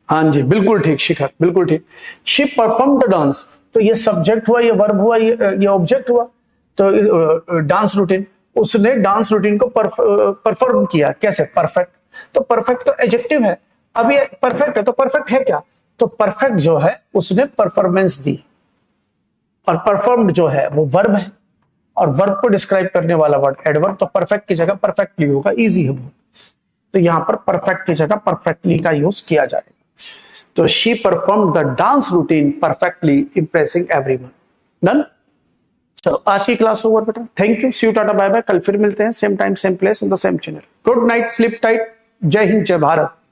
हाँ जी, बिल्कुल ठीक शिखर, बिल्कुल ठीक। शी परफॉर्म द डांस, तो ये सब्जेक्ट हुआ, ये वर्ब हुआ, ये ऑब्जेक्ट हुआ। तो डांस रूटीन, उसने डांस रूटीन को परफॉर्म किया, कैसे? परफेक्ट। तो परफेक्ट तो एडजेक्टिव है, अब ये परफेक्ट है, तो परफेक्ट है क्या? तो परफेक्ट जो है उसने परफॉर्मेंस दी, और परफॉर्म्ड जो है वो वर्ब है, और वर्ब को डिस्क्राइब करने वाला वर्ड एडवर्ब, तो परफेक्ट की जगह परफेक्टली होगा, इजी है बहुत। तो यहां पर परफेक्ट की जगह परफेक्टली का यूज किया जाएगा। तो she perform the dance routine perfectly, impressing everyone. Done. चलो आज की क्लास ओवर बेटा, thank you, see you, tata, bye bye. कल फिर मिलते हैं, same time same place on the same channel. Good night, sleep tight, जय हिंद, जय भारत।